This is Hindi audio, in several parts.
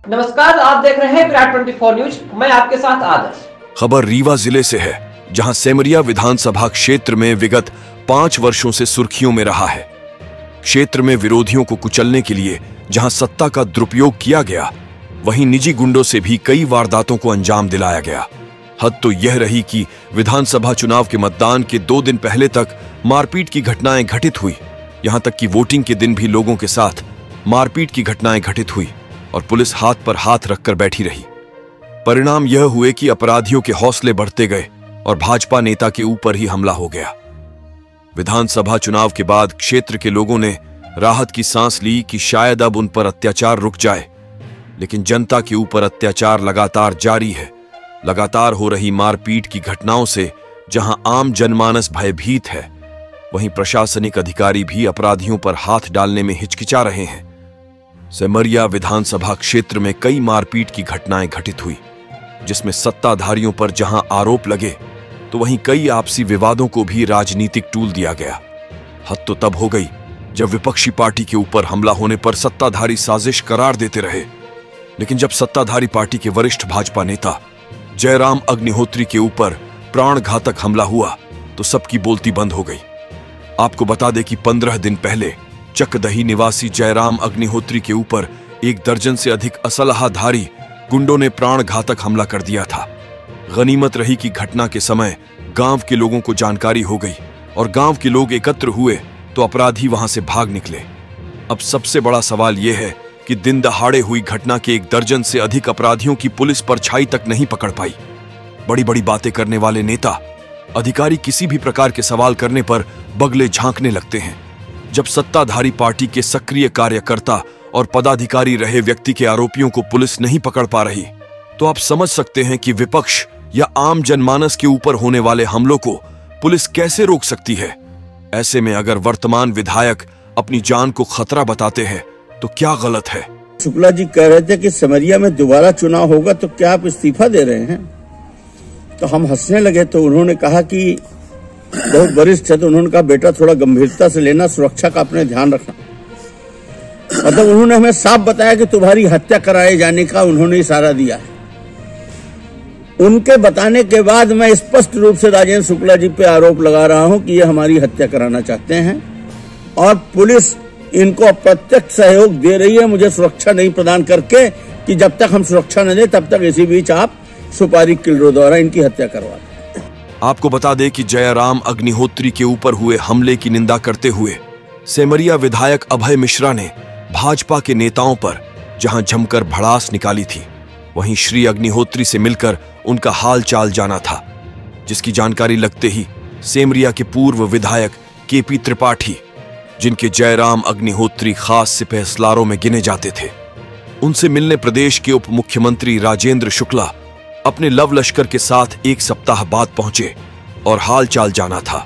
नमस्कार, आप देख रहे हैं विराट 24 न्यूज। मैं आपके साथ आदर्श। खबर रीवा जिले से है, जहां सेमरिया विधानसभा क्षेत्र में विगत 5 वर्षों से सुर्खियों में रहा है। क्षेत्र में विरोधियों को कुचलने के लिए जहां सत्ता का दुरुपयोग किया गया, वहीं निजी गुंडों से भी कई वारदातों को अंजाम दिलाया गया। हद तो यह रही कि विधानसभा चुनाव के मतदान के 2 दिन पहले तक मारपीट की घटनाएं घटित हुई। यहां तक कि वोटिंग के दिन भी लोगों के साथ मारपीट की घटनाएं घटित हुई और पुलिस हाथ पर हाथ रखकर बैठी रही। परिणाम यह हुए कि अपराधियों के हौसले बढ़ते गए और भाजपा नेता के ऊपर ही हमला हो गया। विधानसभा चुनाव के बाद क्षेत्र के लोगों ने राहत की सांस ली कि शायद अब उन पर अत्याचार रुक जाए, लेकिन जनता के ऊपर अत्याचार लगातार जारी है। लगातार हो रही मारपीट की घटनाओं से जहां आम जनमानस भयभीत है, वहीं प्रशासनिक अधिकारी भी अपराधियों पर हाथ डालने में हिचकिचा रहे हैं। सेमरिया विधानसभा क्षेत्र में कई मारपीट की घटनाएं घटित हुई, जिसमें सत्ताधारियों पर जहां आरोप लगे, तो वहीं कई आपसी विवादों को भी राजनीतिक टूल दिया गया। हद तो तब हो गई जब विपक्षी पार्टी के ऊपर हमला होने पर सत्ताधारी साजिश करार देते रहे, लेकिन जब सत्ताधारी पार्टी के वरिष्ठ भाजपा नेता जयराम अग्निहोत्री के ऊपर प्राणघातक हमला हुआ तो सबकी बोलती बंद हो गई। आपको बता दें कि 15 दिन पहले चकदही निवासी जयराम अग्निहोत्री के ऊपर 1 दर्जन से अधिक असलहाधारी गुंडों ने प्राणघातक हमला कर दिया था। गनीमत रही कि घटना के समय गांव के लोगों को जानकारी हो गई और गांव के लोग एकत्र हुए तो अपराधी वहां से भाग निकले। अब सबसे बड़ा सवाल यह है कि दिन दहाड़े हुई घटना के 1 दर्जन से अधिक अपराधियों की पुलिस परछाई तक नहीं पकड़ पाई। बड़ी बड़ी बातें करने वाले नेता अधिकारी किसी भी प्रकार के सवाल करने पर बगले झांकने लगते हैं। जब सत्ताधारी पार्टी के सक्रिय कार्यकर्ता और पदाधिकारी रहे व्यक्ति के आरोपियों को पुलिस नहीं पकड़ पा रही, तो आप समझ सकते हैं कि विपक्ष या आम जनमानस के ऊपर होने वाले हमलों को पुलिस कैसे रोक सकती है। ऐसे में अगर वर्तमान विधायक अपनी जान को खतरा बताते हैं तो क्या गलत है। शुक्ला जी कह रहे थे कि सेमरिया में दोबारा चुनाव होगा तो क्या आप इस्तीफा दे रहे हैं? तो हम हंसने लगे। तो उन्होंने कहा कि बहुत वरिष्ठ है, तो उन्होंने कहा बेटा थोड़ा गंभीरता से लेना, सुरक्षा का अपने ध्यान रखना। मतलब उन्होंने हमें साफ बताया कि तुम्हारी हत्या कराए जाने का उन्होंने इशारा दिया है। उनके बताने के बाद मैं स्पष्ट रूप से राजेंद्र शुक्ला जी पे आरोप लगा रहा हूं कि ये हमारी हत्या कराना चाहते हैं और पुलिस इनको अप्रत्यक्ष सहयोग दे रही है, मुझे सुरक्षा नहीं प्रदान करके, कि जब तक हम सुरक्षा न दें तब तक इसी बीच आप सुपारी किलरों द्वारा इनकी हत्या करवा। आपको बता दें कि जयराम अग्निहोत्री के ऊपर हुए हमले की निंदा करते हुए सेमरिया विधायक अभय मिश्रा ने भाजपा के नेताओं पर जहां जमकर भड़ास निकाली थी, वहीं श्री अग्निहोत्री से मिलकर उनका हाल चाल जाना था, जिसकी जानकारी लगते ही सेमरिया के पूर्व विधायक केपी त्रिपाठी, जिनके जयराम अग्निहोत्री खास सिपहसालारों में गिने जाते थे, उनसे मिलने प्रदेश के उप मुख्यमंत्री राजेंद्र शुक्ला अपने लव लश्कर के साथ 1 सप्ताह बाद पहुंचे और हाल चाल जाना था।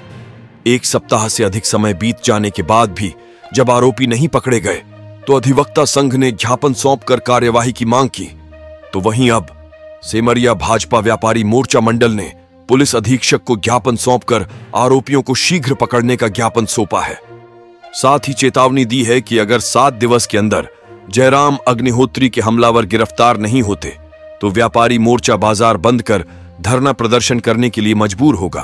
1 सप्ताह से अधिक समय बीत जाने के बाद भी जब आरोपी नहीं पकड़े गए तो अधिवक्ता संघ ने ज्ञापन सौंपकर कार्यवाही की मांग की। तो वहीं अब सेमरिया भाजपा व्यापारी मोर्चा मंडल ने पुलिस अधीक्षक को ज्ञापन सौंपकर आरोपियों को शीघ्र पकड़ने का ज्ञापन सौंपा है। साथ ही चेतावनी दी है कि अगर 7 दिवस के अंदर जयराम अग्निहोत्री के हमलावर गिरफ्तार नहीं होते तो व्यापारी मोर्चा बाजार बंद कर धरना प्रदर्शन करने के लिए मजबूर होगा।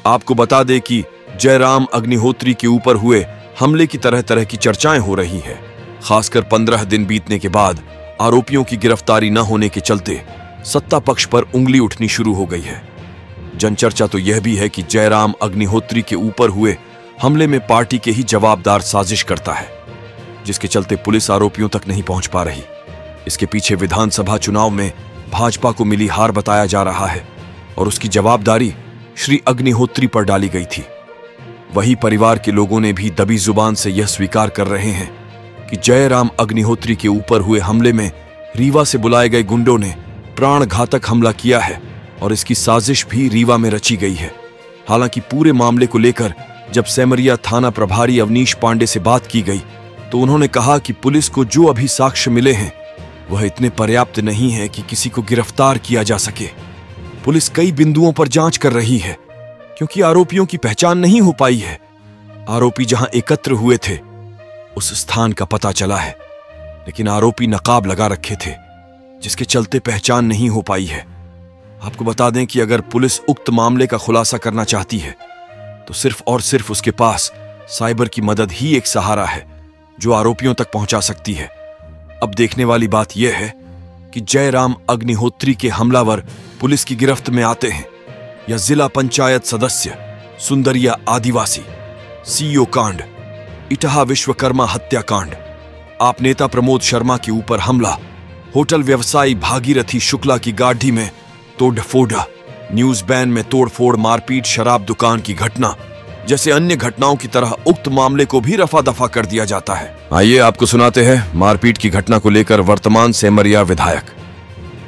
आपको बता दें कि जयराम अग्निहोत्री के ऊपर हुए हमले की तरह तरह की चर्चाएं हो रही हैं। खासकर 15 दिन बीतने के बाद आरोपियों की गिरफ्तारी न होने के चलते सत्ता पक्ष पर उंगली उठनी शुरू हो गई है। जनचर्चा तो यह भी है कि जयराम अग्निहोत्री के ऊपर हुए हमले में पार्टी के ही जवाबदार साजिश करता है, जिसके चलते पुलिस आरोपियों तक नहीं पहुंच पा रही। इसके पीछे विधानसभा चुनाव में भाजपा को मिली हार बताया जा रहा है और उसकी जवाबदारी श्री अग्निहोत्री पर डाली गई थी। वही परिवार के लोगों ने भी दबी जुबान से यह स्वीकार कर रहे हैं कि जयराम अग्निहोत्री के ऊपर हुए हमले में रीवा से बुलाए गए गुंडों ने प्राणघातक हमला किया है और इसकी साजिश भी रीवा में रची गई है। हालांकि पूरे मामले को लेकर जब सेमरिया थाना प्रभारी अवनीश पांडे से बात की गई तो उन्होंने कहा कि पुलिस को जो अभी साक्ष्य मिले हैं वह इतने पर्याप्त नहीं है कि किसी को गिरफ्तार किया जा सके। पुलिस कई बिंदुओं पर जांच कर रही है क्योंकि आरोपियों की पहचान नहीं हो पाई है। आरोपी जहां एकत्र हुए थे उस स्थान का पता चला है, लेकिन आरोपी नकाब लगा रखे थे। जिसके चलते पहचान नहीं हो पाई है। आपको बता दें कि अगर पुलिस उक्त मामले का खुलासा करना चाहती है तो सिर्फ और सिर्फ उसके पास साइबर की मदद ही एक सहारा है जो आरोपियों तक पहुंचा सकती है। अब देखने वाली बात यह है कि जयराम अग्निहोत्री के हमलावर पुलिस की गिरफ्त में आते हैं या जिला पंचायत सदस्य सुंदरिया आदिवासी, सीईओ कांड, इटाहा विश्वकर्मा हत्याकांड, आप नेता प्रमोद शर्मा के ऊपर हमला, होटल व्यवसायी भागीरथी शुक्ला की गाड़ी में तोड़फोड़, न्यूज बैन में तोड़फोड़, मारपीट, शराब दुकान की घटना जैसे अन्य घटनाओं की तरह उक्त मामले को भी रफा दफा कर दिया जाता है। आइए आपको सुनाते हैं मारपीट की घटना को लेकर वर्तमान सेमरिया विधायक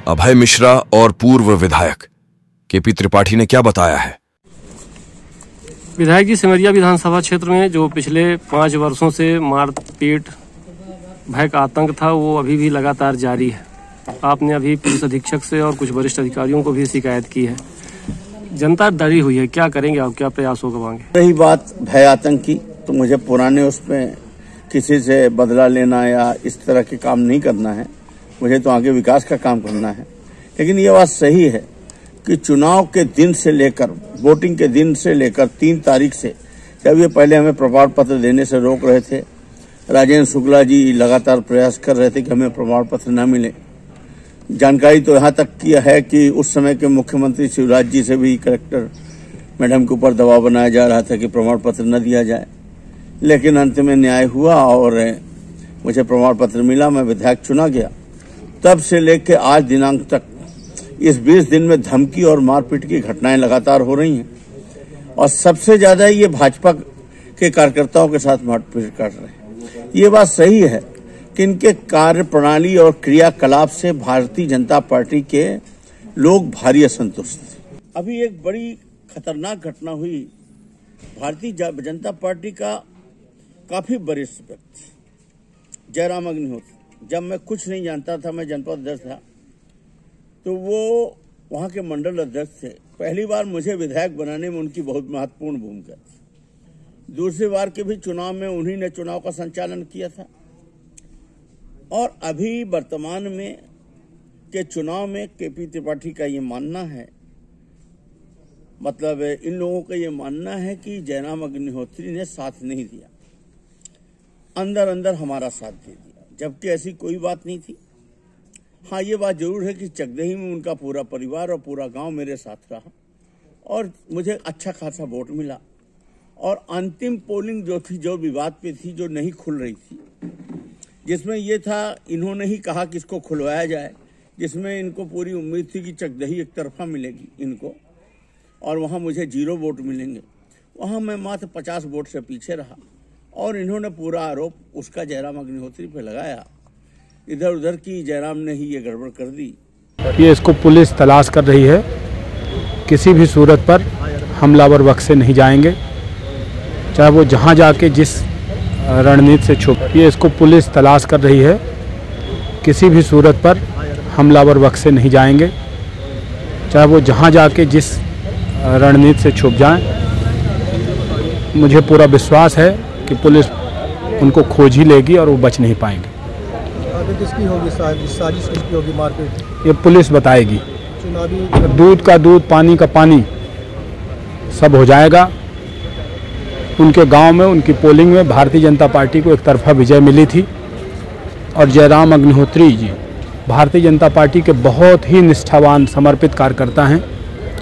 अभय मिश्रा और पूर्व विधायक केपी त्रिपाठी ने क्या बताया है। विधायक जी, सेमरिया विधानसभा क्षेत्र में जो पिछले 5 वर्षों से मारपीट भय का आतंक था वो अभी भी लगातार जारी है। आपने अभी पुलिस अधीक्षक से और कुछ वरिष्ठ अधिकारियों को भी शिकायत की है। जनता डरी हुई है, क्या करेंगे आप, क्या प्रयास होगा मांगे? रही बात भय आतंक की, तो मुझे पुराने उसमें किसी से बदला लेना या इस तरह के काम नहीं करना है। मुझे तो आगे विकास का काम करना है। लेकिन ये बात सही है कि चुनाव के दिन से लेकर, वोटिंग के दिन से लेकर 3 तारीख से, जब ये पहले हमें प्रमाण पत्र देने से रोक रहे थे, राजेंद्र शुक्ला जी लगातार प्रयास कर रहे थे कि हमें प्रमाण पत्र न मिले। जानकारी तो यहाँ तक की है कि उस समय के मुख्यमंत्री शिवराज जी से भी कलेक्टर मैडम के ऊपर दबाव बनाया जा रहा था कि प्रमाण पत्र न दिया जाए। लेकिन अंत में न्याय हुआ और मुझे प्रमाण पत्र मिला, मैं विधायक चुना गया। तब से लेकर आज दिनांक तक इस 20 दिन में धमकी और मारपीट की घटनाएं लगातार हो रही हैं और सबसे ज्यादा ये भाजपा के कार्यकर्ताओं के साथ मारपीट कर रहे हैं। ये बात सही है कि इनके कार्य प्रणाली और क्रियाकलाप से भारतीय जनता पार्टी के लोग भारी असंतुष्ट थे। अभी एक बड़ी खतरनाक घटना हुई। भारतीय जनता पार्टी का काफी वरिष्ठ व्यक्ति जयराम अग्निहोत्री, जब मैं कुछ नहीं जानता था, मैं जनपद अध्यक्ष था, तो वो वहां के मंडल अध्यक्ष थे। पहली बार मुझे विधायक बनाने में उनकी बहुत महत्वपूर्ण भूमिका थी। दूसरी बार के भी चुनाव में उन्हीं ने चुनाव का संचालन किया था और अभी वर्तमान में के चुनाव में केपी त्रिपाठी का ये मानना है, मतलब इन लोगों का ये मानना है कि जयराम अग्निहोत्री ने साथ नहीं दिया, अंदर अंदर हमारा साथ दे दिया, जबकि ऐसी कोई बात नहीं थी। हाँ, ये बात जरूर है कि चकदही में उनका पूरा परिवार और पूरा गांव मेरे साथ रहा और मुझे अच्छा खासा वोट मिला। और अंतिम पोलिंग जो थी, जो विवाद पे थी, जो नहीं खुल रही थी, जिसमें ये था इन्होंने ही कहा कि इसको खुलवाया जाए, जिसमें इनको पूरी उम्मीद थी कि चकदही एक तरफा मिलेगी इनको और वहाँ मुझे 0 वोट मिलेंगे, वहाँ मैं मात्र 50 वोट से पीछे रहा और इन्होंने पूरा आरोप उसका जयराम अग्निहोत्री पे लगाया। इधर उधर की जयराम ने ही ये गड़बड़ कर दी। ये इसको पुलिस तलाश कर रही है। किसी भी सूरत पर हमलावर बख्शे नहीं जाएंगे, चाहे वो जहाँ जाके जिस रणनीति से छुप। ये इसको पुलिस तलाश कर रही है। किसी भी सूरत पर हमलावर बख्शे नहीं जाएंगे, चाहे वो जहाँ जाके जिस रणनीति से छुप जाएं। मुझे पूरा विश्वास है कि पुलिस उनको खोज ही लेगी और वो बच नहीं पाएंगे। किसकी होगी साजिश, किसकी होगी मारपीट, ये पुलिस बताएगी। चुनावी दूध का दूध, पानी का पानी सब हो जाएगा। उनके गांव में, उनकी पोलिंग में भारतीय जनता पार्टी को एक तरफा विजय मिली थी और जयराम अग्निहोत्री जी भारतीय जनता पार्टी के बहुत ही निष्ठावान, समर्पित कार्यकर्ता हैं।